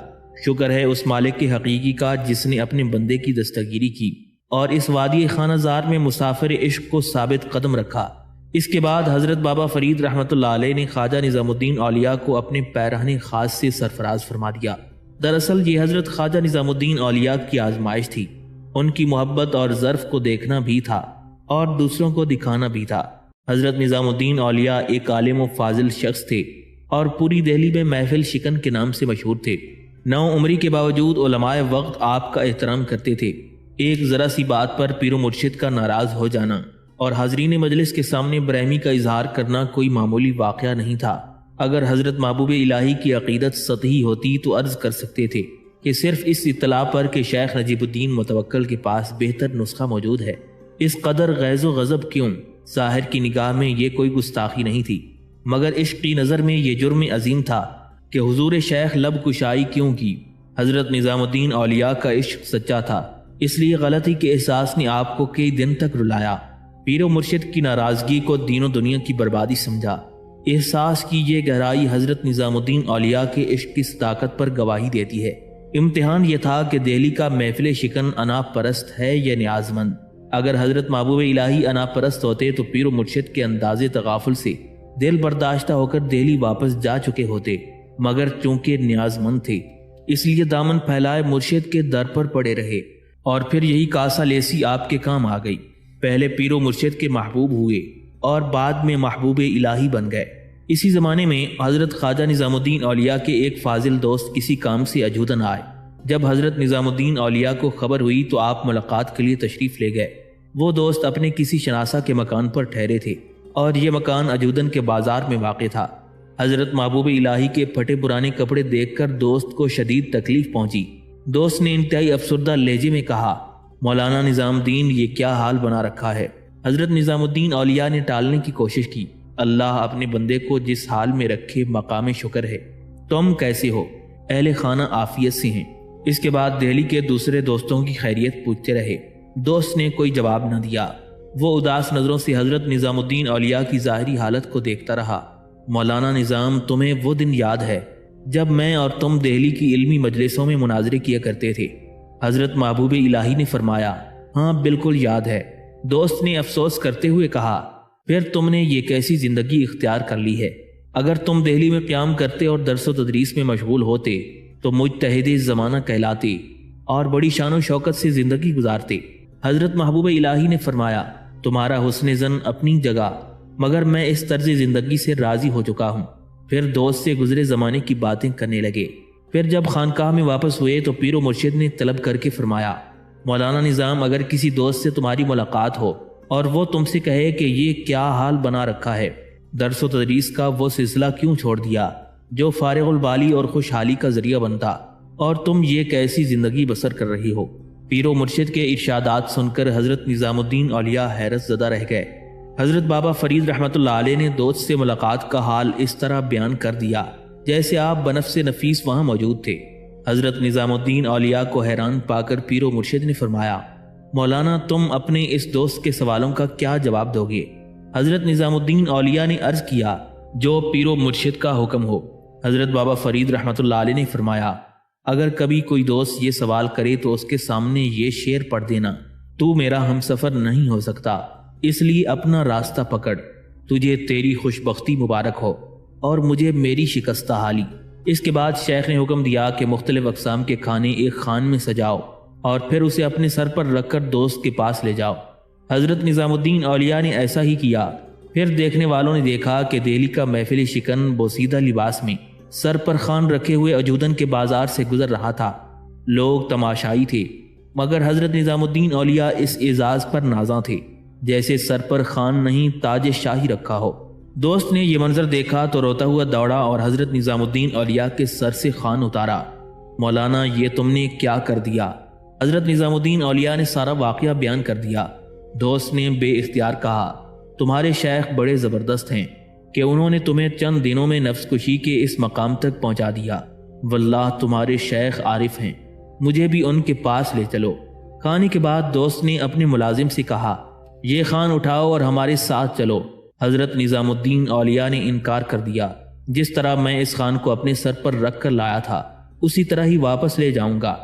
شکر ہے اس مالک کے حقیقی کا جس نے اپنے بندے کی دستگیری کی اور اس وادی خانہ زار میں مسافر عشق کو ثابت قدم رکھا۔ اس کے بعد حضرت بابا فرید رحمۃ اللہ علیہ نے خواجہ نظام الدین اولیاء کو اپنے پیرہن خاص سے سرفراز فرما دیا۔ دراصل یہ حضرت خواجہ نظام الدین اولیاء کی آزمائش تھی، ان کی محبت اور ظرف کو دیکھنا بھی تھا اور دوسروں کو دکھانا بھی تھا۔ حضرت نظام الدین اولیاء ایک عالم و فاضل شخص تھے اور پوری دہلی میں محفل شکن کے نام سے مشہور تھے۔ نو عمری کے باوجود علماء وقت آپ کا احترام کرتے تھے۔ ایک ذرا سی بات پر پیر و مرشد کا ناراض ہو جانا اور حاضرین مجلس کے سامنے برہمی کا اظہار کرنا کوئی معمولی واقعہ نہیں تھا۔ اگر حضرت محبوب الہی کی عقیدت سطحی ہوتی تو عرض کر سکتے تھے کہ صرف اس اطلاع پر کہ شیخ نجیب الدین متوکل کے پاس بہتر نسخہ موجود ہے۔ اس قدر غیظ و غضب کیوں؟ ظاہر کی نگاہ میں یہ کوئی گستاخی نہیں تھی، مگر عشق کی نظر میں یہ جرم عظیم تھا کہ حضور شیخ لب کشائی کیوں کی۔ حضرت نظام الدین اولیاء کا عشق سچا تھا، اس لیے غلطی کے احساس نے آپ کو کئی دن تک رلایا۔ پیر و مرشد کی ناراضگی کو دین و دنیا کی بربادی سمجھا۔ احساس کی یہ گہرائی حضرت نظام الدین اولیاء کے عشق کی صداقت پر گواہی دیتی ہے۔ امتحان یہ تھا کہ دہلی کا محفل شکن انا پرست ہے یا نیاز مند۔ اگر حضرت محبوب الہی انا پرست ہوتے تو پیر و مرشد کے انداز تغافل سے دل برداشتہ ہو کر دہلی واپس جا چکے ہوتے، مگر چونکہ نیاز مند تھے اس لیے دامن پھیلائے مرشد کے در پر پڑے رہے، اور پھر یہی کاسا لیسی آپ کے کام آ گئی۔ پہلے پیر و مرشد کے محبوب ہوئے اور بعد میں محبوب الہی بن گئے۔ اسی زمانے میں حضرت خواجہ نظام الدین اولیاء کے ایک فاضل دوست کسی کام سے اجودن آئے۔ جب حضرت نظام الدین اولیاء کو خبر ہوئی تو آپ ملاقات کے لیے تشریف لے گئے۔ وہ دوست اپنے کسی شناسہ کے مکان پر ٹھہرے تھے اور یہ مکان اجودن کے بازار میں واقع تھا۔ حضرت محبوب الہی کے پھٹے پرانے کپڑے دیکھ کر دوست کو شدید تکلیف پہنچی۔ دوست نے انتہائی افسردہ لہجے میں کہا، مولانا نظام الدین، یہ کیا حال بنا رکھا ہے؟ حضرت نظام الدین اولیاء نے ٹالنے کی کوشش کی۔ اللہ اپنے بندے کو جس حال میں رکھے مقام شکر ہے۔ تم کیسے ہو؟ اہل خانہ عافیت سے ہیں؟ اس کے بعد دہلی کے دوسرے دوستوں کی خیریت پوچھتے رہے۔ دوست نے کوئی جواب نہ دیا۔ وہ اداس نظروں سے حضرت نظام الدین اولیاء کی ظاہری حالت کو دیکھتا رہا۔ مولانا نظام، تمہیں وہ دن یاد ہے جب میں اور تم دہلی کی علمی مجلسوں میں مناظرے کیا کرتے تھے؟ حضرت محبوب الہی نے فرمایا، ہاں بالکل یاد ہے۔ دوست نے افسوس کرتے ہوئے کہا، پھر تم نے یہ کیسی زندگی اختیار کر لی ہے؟ اگر تم دہلی میں قیام کرتے اور درس و تدریس میں مشغول ہوتے تو مجتہد زمانہ کہلاتے اور بڑی شان و شوکت سے زندگی گزارتے۔ حضرت محبوب الہی نے فرمایا، تمہارا حسن زن اپنی جگہ، مگر میں اس طرز زندگی سے راضی ہو چکا ہوں۔ پھر دوست سے گزرے زمانے کی باتیں کرنے لگے۔ پھر جب خانقاہ میں واپس ہوئے تو پیر و مرشد نے طلب کر کے فرمایا، مولانا نظام، اگر کسی دوست سے تمہاری ملاقات ہو اور وہ تم سے کہے کہ یہ کیا حال بنا رکھا ہے، درس و تدریس کا وہ سلسلہ کیوں چھوڑ دیا جو فارغ البالی اور خوشحالی کا ذریعہ بنتا، اور تم یہ کیسی زندگی بسر کر رہی ہو؟ پیر و مرشد کے ارشادات سن کر حضرت نظام الدین اولیاء حیرت زدہ رہ گئے۔ حضرت بابا فرید رحمۃ اللہ علیہ نے دوست سے ملاقات کا حال اس طرح بیان کر دیا جیسے آپ بنفس نفیس وہاں موجود تھے۔ حضرت نظام الدین اولیاء کو حیران پا کر پیر و مرشد نے فرمایا، مولانا، تم اپنے اس دوست کے سوالوں کا کیا جواب دو گے؟ حضرت نظام الدین اولیاء نے عرض کیا، جو پیر و مرشد کا حکم ہو۔ حضرت بابا فرید رحمۃ اللہ علیہ نے فرمایا، اگر کبھی کوئی دوست یہ سوال کرے تو اس کے سامنے یہ شعر پڑھ دینا، تو میرا ہم سفر نہیں ہو سکتا، اس لیے اپنا راستہ پکڑ، تجھے تیری خوش بختی مبارک ہو اور مجھے میری شکستہ حالی۔ اس کے بعد شیخ نے حکم دیا کہ مختلف اقسام کے کھانے ایک خان میں سجاؤ اور پھر اسے اپنے سر پر رکھ کر دوست کے پاس لے جاؤ۔ حضرت نظام الدین اولیاء نے ایسا ہی کیا۔ پھر دیکھنے والوں نے دیکھا کہ دہلی کا محفل شکن بوسیدہ لباس میں سر پر خان رکھے ہوئے اجودن کے بازار سے گزر رہا تھا۔ لوگ تماشائی تھے، مگر حضرت نظام الدین اولیاء اس اعزاز پر نازاں تھے جیسے سر پر خان نہیں تاج شاہی رکھا ہو۔ دوست نے یہ منظر دیکھا تو روتا ہوا دوڑا اور حضرت نظام الدین اولیاء کے سر سے خوان اتارا۔ مولانا یہ تم نے کیا کر دیا؟ حضرت نظام الدین اولیاء نے سارا واقعہ بیان کر دیا۔ دوست نے بے اختیار کہا، تمہارے شیخ بڑے زبردست ہیں کہ انہوں نے تمہیں چند دنوں میں نفس کشی کے اس مقام تک پہنچا دیا۔ واللہ تمہارے شیخ عارف ہیں، مجھے بھی ان کے پاس لے چلو۔ کھانے کے بعد دوست نے اپنے ملازم سے کہا، یہ خوان اٹھاؤ اور ہمارے ساتھ چلو۔ حضرت نظام الدین اولیاء نے انکار کر دیا، جس طرح میں اس خوان کو اپنے سر پر رکھ کر لایا تھا اسی طرح ہی واپس لے جاؤں گا۔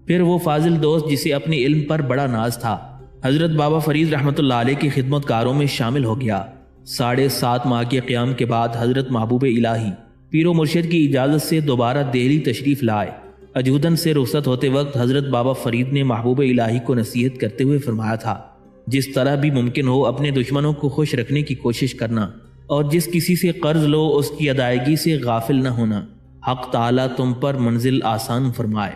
پھر وہ فاضل دوست جسے اپنے علم پر بڑا ناز تھا، حضرت بابا فرید رحمۃ اللہ علیہ کی خدمت کاروں میں شامل ہو گیا۔ 7.5 ماہ کے قیام کے بعد حضرت محبوب الہی پیر و مرشد کی اجازت سے دوبارہ دہلی تشریف لائے۔ اجودن سے رخصت ہوتے وقت حضرت بابا فرید نے محبوب الہی کو نصیحت کرتے ہوئے فرمایا تھا، جس طرح بھی ممکن ہو اپنے دشمنوں کو خوش رکھنے کی کوشش کرنا، اور جس کسی سے قرض لو اس کی ادائیگی سے غافل نہ ہونا۔ حق تعالیٰ تم پر منزل آسان فرمائے۔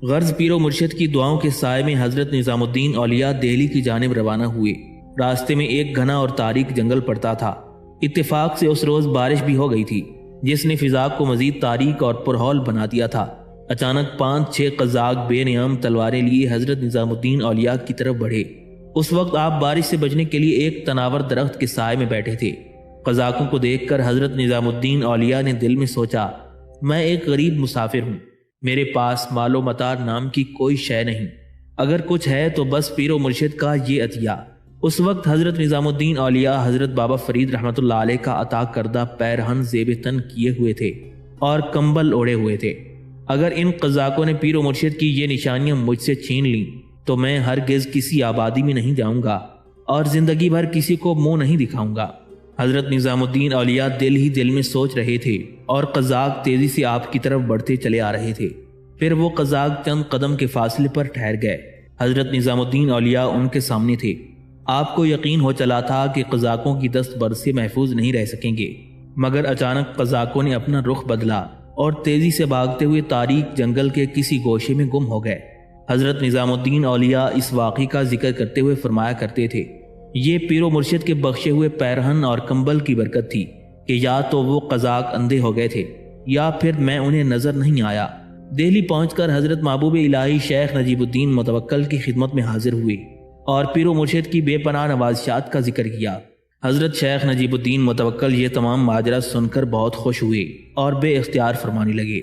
غرض پیر و مرشد کی دعاؤں کے سائے میں حضرت نظام الدین اولیاء دہلی کی جانب روانہ ہوئے۔ راستے میں ایک گھنا اور تاریک جنگل پڑتا تھا۔ اتفاق سے اس روز بارش بھی ہو گئی تھی، جس نے فضا کو مزید تاریک اور پرہول بنا دیا تھا۔ اچانک 5-6 قزاق بے نیام تلواریں لیے حضرت نظام الدین اولیاء کی طرف بڑھے۔ اس وقت آپ بارش سے بچنے کے لیے ایک تناور درخت کے سائے میں بیٹھے تھے۔ قزاقوں کو دیکھ کر حضرت نظام الدین اولیاء نے دل میں سوچا، میں ایک غریب مسافر ہوں، میرے پاس مال و متاع نام کی کوئی شے نہیں، اگر کچھ ہے تو بس پیر و مرشد کا یہ عطیہ۔ اس وقت حضرت نظام الدین اولیاء حضرت بابا فرید رحمۃ اللہ علیہ کا عطا کردہ پیرہن زیب تن کیے ہوئے تھے اور کمبل اوڑھے ہوئے تھے۔ اگر ان قزاقوں نے پیر و مرشد کی یہ نشانیاں مجھ سے چھین لیں تو میں ہرگز کسی آبادی میں نہیں جاؤں گا اور زندگی بھر کسی کو منہ نہیں دکھاؤں گا۔ حضرت نظام الدین اولیاء دل ہی دل میں سوچ رہے تھے اور قزاق تیزی سے آپ کی طرف بڑھتے چلے آ رہے تھے۔ پھر وہ قزاق چند قدم کے فاصلے پر ٹھہر گئے۔ حضرت نظام الدین اولیاء ان کے سامنے تھے۔ آپ کو یقین ہو چلا تھا کہ قزاقوں کی دست برد سے محفوظ نہیں رہ سکیں گے، مگر اچانک قزاقوں نے اپنا رخ بدلا اور تیزی سے بھاگتے ہوئے تاریک جنگل کے کسی گوشے میں گم ہو گئے۔ حضرت نظام الدین اولیاء اس واقعے کا ذکر کرتے ہوئے فرمایا کرتے تھے، یہ پیر و مرشد کے بخشے ہوئے پیرہن اور کمبل کی برکت تھی کہ یا تو وہ قزاق اندھے ہو گئے تھے یا پھر میں انہیں نظر نہیں آیا۔ دہلی پہنچ کر حضرت محبوب الہی شیخ نجیب الدین متوکل کی خدمت میں حاضر ہوئے اور پیر و مرشد کی بے پناہ نوازشات کا ذکر کیا۔ حضرت شیخ نجیب الدین متوکل یہ تمام ماجرا سن کر بہت خوش ہوئے اور بے اختیار فرمانے لگے،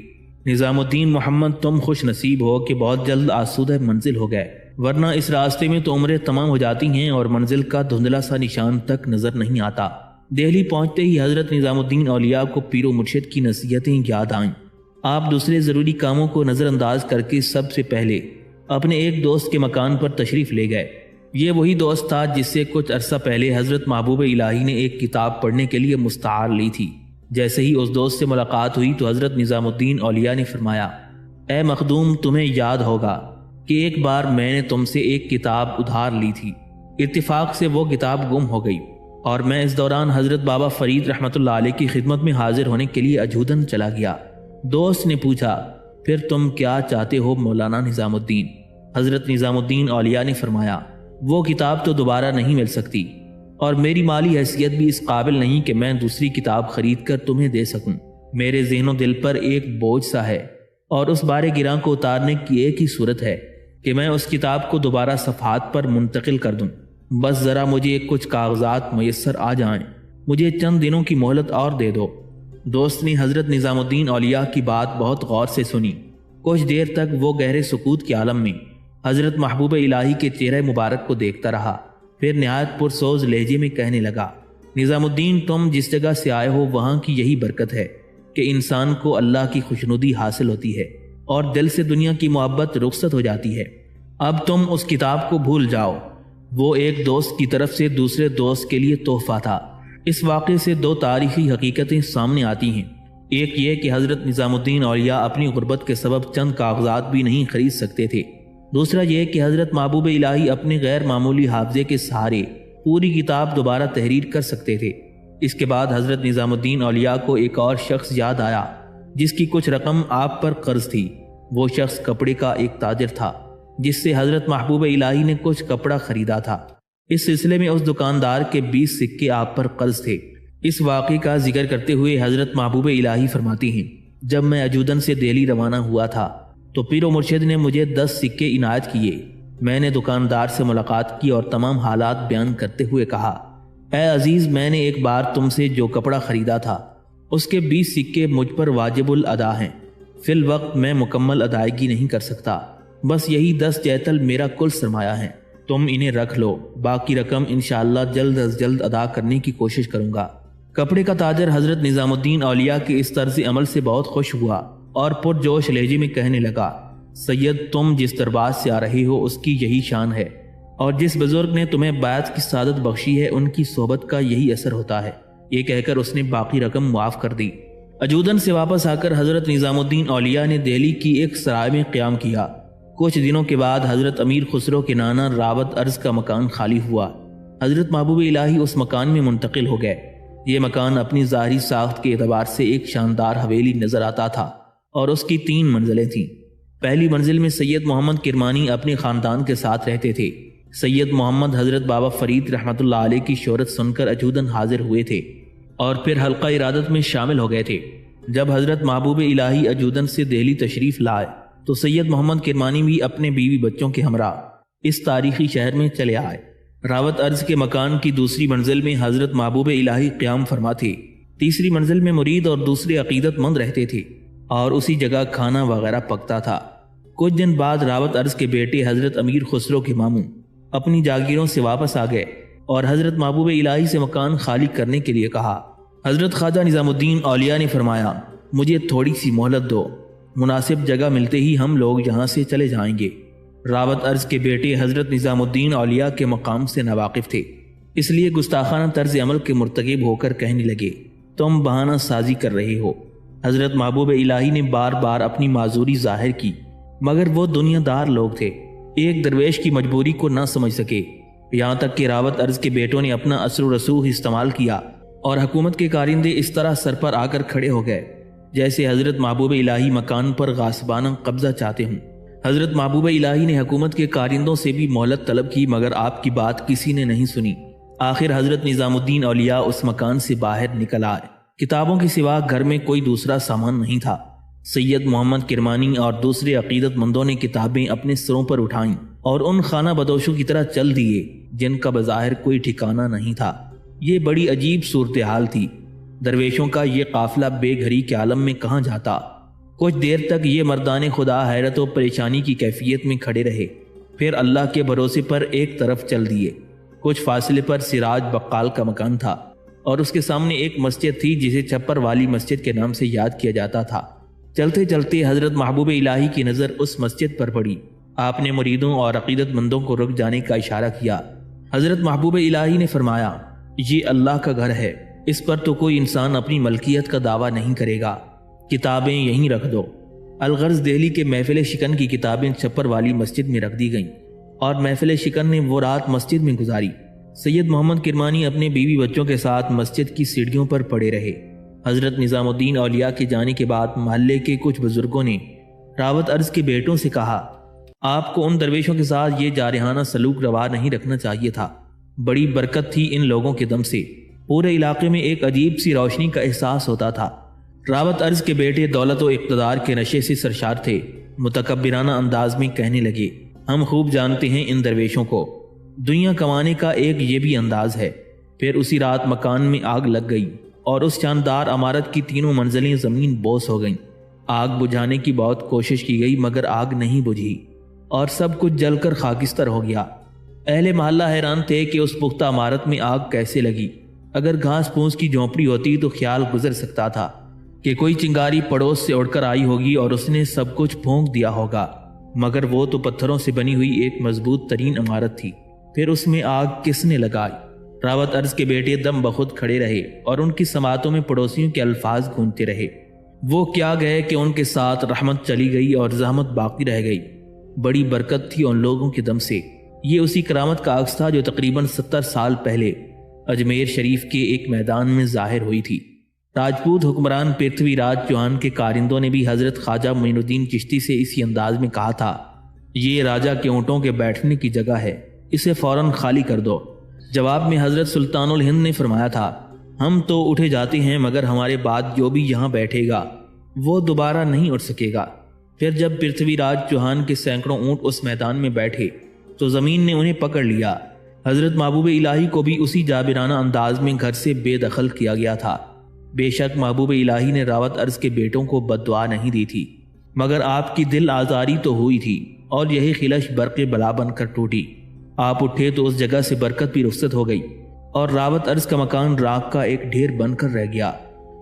نظام الدین محمد تم خوش نصیب ہو کہ بہت جلد آسودہ منزل ہو گئے، ورنہ اس راستے میں تو عمریں تمام ہو جاتی ہیں اور منزل کا دھندلا سا نشان تک نظر نہیں آتا۔ دہلی پہنچتے ہی حضرت نظام الدین اولیاء کو پیر و مرشد کی نصیحتیں یاد آئیں۔ آپ دوسرے ضروری کاموں کو نظر انداز کر کے سب سے پہلے اپنے ایک دوست کے مکان پر تشریف لے گئے۔ یہ وہی دوست تھا جس سے کچھ عرصہ پہلے حضرت محبوب الہی نے ایک کتاب پڑھنے کے لیے مستعار لی تھی۔ جیسے ہی اس دوست سے ملاقات ہوئی تو حضرت نظام الدین اولیاء نے فرمایا، اے مخدوم تمہیں یاد ہوگا کہ ایک بار میں نے تم سے ایک کتاب ادھار لی تھی، اتفاق سے وہ کتاب گم ہو گئی اور میں اس دوران حضرت بابا فرید رحمۃ اللہ علیہ کی خدمت میں حاضر ہونے کے لیے اجودن چلا گیا۔ دوست نے پوچھا، پھر تم کیا چاہتے ہو مولانا نظام الدین؟ حضرت نظام الدین اولیاء نے فرمایا، وہ کتاب تو دوبارہ نہیں مل سکتی اور میری مالی حیثیت بھی اس قابل نہیں کہ میں دوسری کتاب خرید کر تمہیں دے سکوں۔ میرے ذہن و دل پر ایک بوجھ سا ہے اور اس بارے گراں کو اتارنے کی ایک ہی صورت ہے کہ میں اس کتاب کو دوبارہ صفحات پر منتقل کر دوں۔ بس ذرا مجھے کچھ کاغذات میسر آ جائیں، مجھے چند دنوں کی مہلت اور دے دو۔ دوست نے حضرت نظام الدین اولیاء کی بات بہت غور سے سنی۔ کچھ دیر تک وہ گہرے سکوت کے عالم میں حضرت محبوب الہی کے چہرے مبارک کو دیکھتا رہا، پھر نہایت پرسوز لہجے میں کہنے لگا، نظام الدین تم جس جگہ سے آئے ہو وہاں کی یہی برکت ہے کہ انسان کو اللہ کی خوشنودی حاصل ہوتی ہے اور دل سے دنیا کی محبت رخصت ہو جاتی ہے۔ اب تم اس کتاب کو بھول جاؤ، وہ ایک دوست کی طرف سے دوسرے دوست کے لیے تحفہ تھا۔ اس واقعے سے دو تاریخی حقیقتیں سامنے آتی ہیں، ایک یہ کہ حضرت نظام الدین اولیاء اپنی غربت کے سبب چند کاغذات بھی نہیں خرید سکتے تھے، دوسرا یہ کہ حضرت محبوب الہی اپنے غیر معمولی حافظے کے سہارے پوری کتاب دوبارہ تحریر کر سکتے تھے۔ اس کے بعد حضرت نظام الدین اولیاء کو ایک اور شخص یاد آیا جس کی کچھ رقم آپ پر قرض تھی۔ وہ شخص کپڑے کا ایک تاجر تھا جس سے حضرت محبوب الہی نے کچھ کپڑا خریدا تھا۔ اس سلسلے میں اس دکاندار کے 20 سکے آپ پر قرض تھے۔ اس واقعے کا ذکر کرتے ہوئے حضرت محبوب الہی فرماتی ہیں، جب میں اجودن سے دہلی روانہ ہوا تھا تو پیر و مرشد نے مجھے 10 سکے عنایت کیے۔ میں نے دکاندار سے ملاقات کی اور تمام حالات بیان کرتے ہوئے کہا، اے عزیز، میں نے ایک بار تم سے جو کپڑا خریدا تھا اس کے 20 سکے مجھ پر واجب الادا ہیں۔ فی الوقت میں مکمل ادائیگی نہیں کر سکتا، بس یہی 10 جیتل میرا کل سرمایہ ہے، تم انہیں رکھ لو، باقی رقم انشاءاللہ جلد از جلد ادا کرنے کی کوشش کروں گا۔ کپڑے کا تاجر حضرت نظام الدین اولیاء کے اس طرز عمل سے بہت خوش ہوا اور پرجوش لہجے میں کہنے لگا، سید، تم جس دربار سے آ رہے ہو اس کی یہی شان ہے، اور جس بزرگ نے تمہیں بیعت کی سعادت بخشی ہے ان کی صحبت کا یہی اثر ہوتا ہے۔ یہ کہہ کر اس نے باقی رقم معاف کر دی۔ اجودن سے واپس آ کر حضرت نظام الدین اولیاء نے دہلی کی ایک سرائے میں قیام کیا۔ کچھ دنوں کے بعد حضرت امیر خسرو کے نانا راوت ارض کا مکان خالی ہوا۔ حضرت محبوب الہی اس مکان میں منتقل ہو گئے۔ یہ مکان اپنی ظاہری ساخت کے اعتبار سے ایک شاندار حویلی نظر آتا تھا اور اس کی 3 منزلیں تھیں۔ پہلی منزل میں سید محمد کرمانی اپنے خاندان کے ساتھ رہتے تھے۔ سید محمد حضرت بابا فرید رحمۃ اللہ علیہ کی شہرت سن کر اجودن حاضر ہوئے تھے اور پھر حلقہ ارادت میں شامل ہو گئے تھے۔ جب حضرت محبوب الہی اجودن سے دہلی تشریف لائے تو سید محمد کرمانی بھی اپنے بیوی بچوں کے ہمراہ اس تاریخی شہر میں چلے آئے۔ راوت ارض کے مکان کی دوسری منزل میں حضرت محبوب الہی قیام فرما تھے۔ تیسری منزل میں مرید اور دوسرے عقیدت مند رہتے تھے اور اسی جگہ کھانا وغیرہ پکتا تھا۔ کچھ دن بعد راوت ارض کے بیٹے حضرت امیر خسرو کے ماموں اپنی جاگیروں سے واپس آ گئے اور حضرت محبوب الہی سے مکان خالی کرنے کے لیے کہا۔ حضرت خواجہ نظام الدین اولیاء نے فرمایا، مجھے تھوڑی سی مہلت دو، مناسب جگہ ملتے ہی ہم لوگ یہاں سے چلے جائیں گے۔ راوت ارض کے بیٹے حضرت نظام الدین اولیاء کے مقام سے ناواقف تھے، اس لیے گستاخانہ طرز عمل کے مرتکب ہو کر کہنے لگے، تم بہانہ سازی کر رہے ہو۔ حضرت محبوب الہی نے بار بار اپنی معذوری ظاہر کی، مگر وہ دنیا دار لوگ تھے، ایک درویش کی مجبوری کو نہ سمجھ سکے۔ یہاں تک کہ راوت ارض کے بیٹوں نے اپنا اثر و رسوخ استعمال کیا اور حکومت کے کارندے اس طرح سر پر آ کر کھڑے ہو گئے جیسے حضرت محبوب الہی مکان پر غاصبانہ قبضہ چاہتے ہوں۔ حضرت محبوب الہی نے حکومت کے کارندوں سے بھی مہلت طلب کی، مگر آپ کی بات کسی نے نہیں سنی۔ آخر حضرت نظام الدین اولیاء اس مکان سے باہر نکل آئے۔ کتابوں کے سوا گھر میں کوئی دوسرا سامان نہیں تھا۔ سید محمد کرمانی اور دوسرے عقیدت مندوں نے کتابیں اپنے سروں پر اٹھائیں اور ان خانہ بدوشوں کی طرح چل دیے جن کا بظاہر کوئی ٹھکانہ نہیں تھا۔ یہ بڑی عجیب صورتحال تھی۔ درویشوں کا یہ قافلہ بے گھری کے عالم میں کہاں جاتا؟ کچھ دیر تک یہ مردان خدا حیرت و پریشانی کی کیفیت میں کھڑے رہے، پھر اللہ کے بھروسے پر ایک طرف چل دیے۔ کچھ فاصلے پر سراج بقال کا مکان تھا اور اس کے سامنے ایک مسجد تھی جسے چھپر والی مسجد کے نام سے یاد کیا جاتا تھا۔ چلتے چلتے حضرت محبوب الہی کی نظر اس مسجد پر پڑی۔ آپ نے مریدوں اور عقیدت مندوں کو رک جانے کا اشارہ کیا۔ حضرت محبوب الہی نے فرمایا، یہ اللہ کا گھر ہے، اس پر تو کوئی انسان اپنی ملکیت کا دعویٰ نہیں کرے گا، کتابیں یہیں رکھ دو۔ الغرض دہلی کے محفل شکن کی کتابیں چھپر والی مسجد میں رکھ دی گئیں اور محفل شکن نے وہ رات مسجد میں گزاری۔ سید محمد کرمانی اپنے بیوی بچوں کے ساتھ مسجد کی سیڑھیوں پر پڑے رہے۔ حضرت نظام الدین اولیاء کے جانے کے بعد محلے کے کچھ بزرگوں نے راوت ارض کے بیٹوں سے کہا، آپ کو ان درویشوں کے ساتھ یہ جارحانہ سلوک روا نہیں رکھنا چاہیے تھا۔ بڑی برکت تھی ان لوگوں کے دم سے، پورے علاقے میں ایک عجیب سی روشنی کا احساس ہوتا تھا۔ راوت ارض کے بیٹے دولت و اقتدار کے نشے سے سرشار تھے۔ متکبرانہ انداز میں کہنے لگے، ہم خوب جانتے ہیں ان درویشوں کو، دنیا کمانے کا ایک یہ بھی انداز ہے۔ پھر اسی رات مکان میں آگ لگ گئی اور اس شاندار عمارت کی 3 منزلیں زمین بوس ہو گئیں۔ آگ بجھانے کی بہت کوشش کی گئی مگر آگ نہیں بجھی اور سب کچھ جل کر خاکستر ہو گیا۔ اہل محلہ حیران تھے کہ اس پختہ عمارت میں آگ کیسے لگی۔ اگر گھاس پھوس کی جھونپڑی ہوتی تو خیال گزر سکتا تھا کہ کوئی چنگاری پڑوس سے اڑ کر آئی ہوگی اور اس نے سب کچھ پھونک دیا ہوگا، مگر وہ تو پتھروں سے بنی ہوئی ایک مضبوط ترین عمارت تھی۔ پھر اس میں آگ کس نے لگائی؟ راوت ارض کے بیٹے دم بخود کھڑے رہے اور ان کی سماعتوں میں پڑوسیوں کے الفاظ گونجتے رہے۔ وہ کیا گئے کہ ان کے ساتھ رحمت چلی گئی اور زحمت باقی رہ گئی۔ بڑی برکت تھی ان لوگوں کے دم سے۔ یہ اسی کرامت کا عکس تھا جو تقریباً 70 سال پہلے اجمیر شریف کے ایک میدان میں ظاہر ہوئی تھی۔ راجپوت حکمران پرتھوی راج چوہان کے کارندوں نے بھی حضرت خواجہ معین الدین چشتی سے اسی انداز میں کہا تھا، یہ راجہ کے اونٹوں کے بیٹھنے کی جگہ ہے، اسے فوراً خالی کر دو۔ جواب میں حضرت سلطان الہند نے فرمایا تھا، ہم تو اٹھے جاتے ہیں مگر ہمارے بعد جو بھی یہاں بیٹھے گا وہ دوبارہ نہیں اٹھ سکے گا۔ پھر جب پرتھوی راج چوہان کے سینکڑوں اونٹ اس میدان میں بیٹھے تو زمین نے انہیں پکڑ لیا۔ حضرت محبوب الہی کو بھی اسی جابرانہ انداز میں گھر سے بے دخل کیا گیا تھا۔ بے شک محبوب الہی نے راوت ارض کے بیٹوں کو بد دعا نہیں دی تھی، مگر آپ کی دل آزاری تو ہوئی تھی اور یہی خلش برق بلا بن کر ٹوٹی۔ آپ اٹھے تو اس جگہ سے برکت بھی رخصت ہو گئی اور راوت ارض کا مکان راکھ کا ایک ڈھیر بن کر رہ گیا۔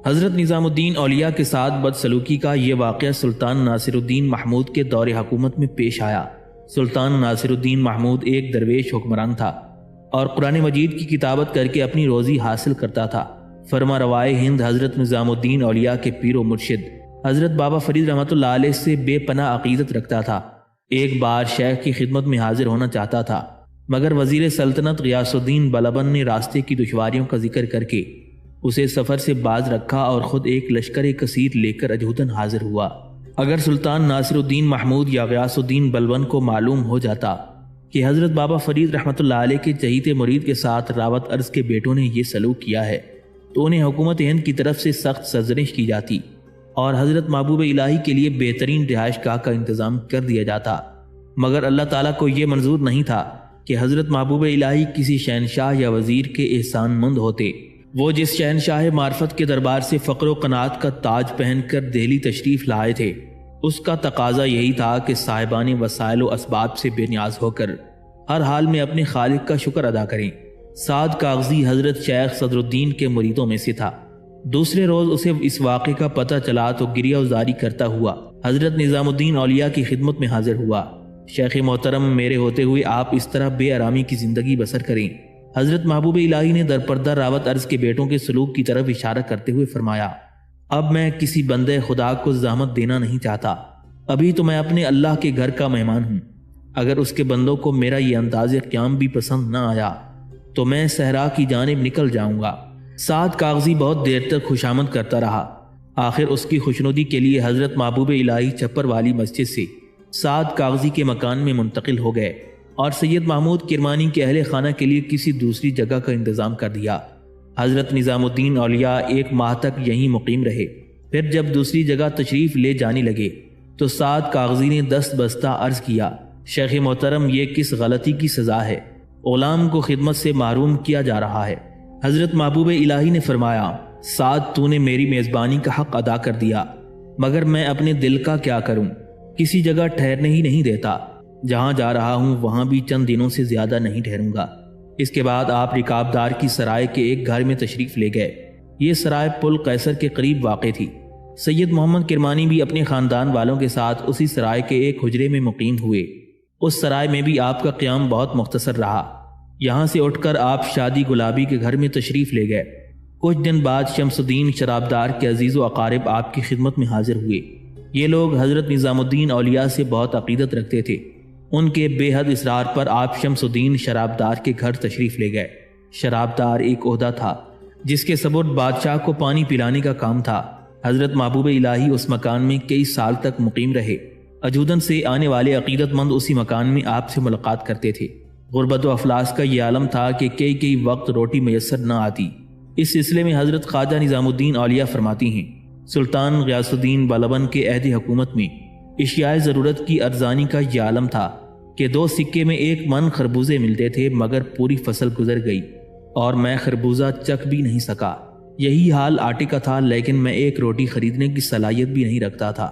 حضرت نظام الدین اولیاء کے ساتھ بدسلوکی کا یہ واقعہ سلطان ناصر الدین محمود کے دور حکومت میں پیش آیا۔ سلطان ناصر الدین محمود ایک درویش حکمران تھا اور قرآن مجید کی کتابت کر کے اپنی روزی حاصل کرتا تھا۔ فرما روائے ہند حضرت نظام الدین اولیاء کے پیر و مرشد حضرت بابا فرید رحمۃ اللہ علیہ سے بے پناہ عقیدت رکھتا تھا۔ ایک بار شیخ کی خدمت میں حاضر ہونا چاہتا تھا، مگر وزیر سلطنت غیاث الدین بلبن نے راستے کی دشواریوں کا ذکر کر کے اسے سفر سے باز رکھا اور خود ایک لشکر کثیر لے کر اجودن حاضر ہوا۔ اگر سلطان ناصر الدین محمود یا غیاث الدین بلبن کو معلوم ہو جاتا کہ حضرت بابا فرید رحمۃ اللہ علیہ کے چہیتے مرید کے ساتھ راوت ارض کے بیٹوں نے یہ سلوک کیا ہے تو انہیں حکومت ہند کی طرف سے سخت سرزنش کی جاتی اور حضرت محبوب الہی کے لیے بہترین رہائش گاہ کا انتظام کر دیا جاتا۔ مگر اللہ تعالیٰ کو یہ منظور نہیں تھا کہ حضرت محبوب الہی کسی شہنشاہ یا وزیر کے احسان مند ہوتے۔ وہ جس شہنشاہ معرفت کے دربار سے فقر و قناعت کا تاج پہن کر دہلی تشریف لائے تھے، اس کا تقاضا یہی تھا کہ صاحبان وسائل و اسباب سے بے نیاز ہو کر ہر حال میں اپنے خالق کا شکر ادا کریں۔ سعد کاغذی حضرت شیخ صدر الدین کے مریدوں میں سے تھا۔ دوسرے روز اسے اس واقعے کا پتہ چلا تو گریہ وزاری کرتا ہوا حضرت نظام الدین اولیاء کی خدمت میں حاضر ہوا۔ شیخ محترم، میرے ہوتے ہوئے آپ اس طرح بے آرامی کی زندگی بسر کریں۔ حضرت محبوب الہی نے درپردہ راوت ارض کے بیٹوں کے سلوک کی طرف اشارہ کرتے ہوئے فرمایا، اب میں کسی بندے خدا کو زحمت دینا نہیں چاہتا۔ ابھی تو میں اپنے اللہ کے گھر کا مہمان ہوں۔ اگر اس کے بندوں کو میرا یہ انداز قیام بھی پسند نہ آیا تو میں صحرا کی جانب نکل جاؤں گا۔ سعد کاغذی بہت دیر تک خوشامد کرتا رہا۔ آخر اس کی خوشنودی کے لیے حضرت محبوب الہی چھپر والی مسجد سے سعد کاغذی کے مکان میں منتقل ہو گئے اور سید محمود کرمانی کے اہل خانہ کے لیے کسی دوسری جگہ کا انتظام کر دیا۔ حضرت نظام الدین اولیاء 1 ماہ تک یہیں مقیم رہے۔ پھر جب دوسری جگہ تشریف لے جانے لگے تو سعد کاغذی نے دست بستہ عرض کیا، شیخ محترم، یہ کس غلطی کی سزا ہے؟ غلام کو خدمت سے محروم کیا جا رہا ہے۔ حضرت محبوب الہی نے فرمایا، سعد، تو نے میری میزبانی کا حق ادا کر دیا، مگر میں اپنے دل کا کیا کروں؟ کسی جگہ ٹھہرنے ہی نہیں دیتا۔ جہاں جا رہا ہوں وہاں بھی چند دنوں سے زیادہ نہیں ٹھہروں گا۔ اس کے بعد آپ رکابدار کی سرائے کے ایک گھر میں تشریف لے گئے۔ یہ سرائے پل قیصر کے قریب واقع تھی۔ سید محمد کرمانی بھی اپنے خاندان والوں کے ساتھ اسی سرائے کے ایک حجرے میں مقیم ہوئے۔ اس سرائے میں بھی آپ کا قیام بہت مختصر رہا۔ یہاں سے اٹھ کر آپ شادی گلابی کے گھر میں تشریف لے گئے۔ کچھ دن بعد شمس الدین شرابدار کے عزیز و اقارب آپ کی خدمت میں حاضر ہوئے۔ یہ لوگ حضرت نظام الدین اولیاء سے بہت عقیدت رکھتے تھے۔ ان کے بے حد اصرار پر آپ شمس الدین شرابدار کے گھر تشریف لے گئے۔ شرابدار ایک عہدہ تھا جس کے سبب بادشاہ کو پانی پلانے کا کام تھا۔ حضرت محبوب الہی اس مکان میں کئی سال تک مقیم رہے۔ اجودن سے آنے والے عقیدت مند اسی مکان میں آپ سے ملاقات کرتے تھے۔ غربت و افلاس کا یہ عالم تھا کہ کئی وقت روٹی میسر نہ آتی۔ اس سلسلے میں حضرت خواجہ نظام الدین اولیاء فرماتی ہیں، سلطان غیاث الدین بلبن کے عہد حکومت میں اشیاء ضرورت کی ارزانی کا یہ عالم تھا کہ 2 سکے میں 1 من خربوزے ملتے تھے، مگر پوری فصل گزر گئی اور میں خربوزہ چکھ بھی نہیں سکا۔ یہی حال آٹے کا تھا، لیکن میں 1 روٹی خریدنے کی صلاحیت بھی نہیں رکھتا تھا۔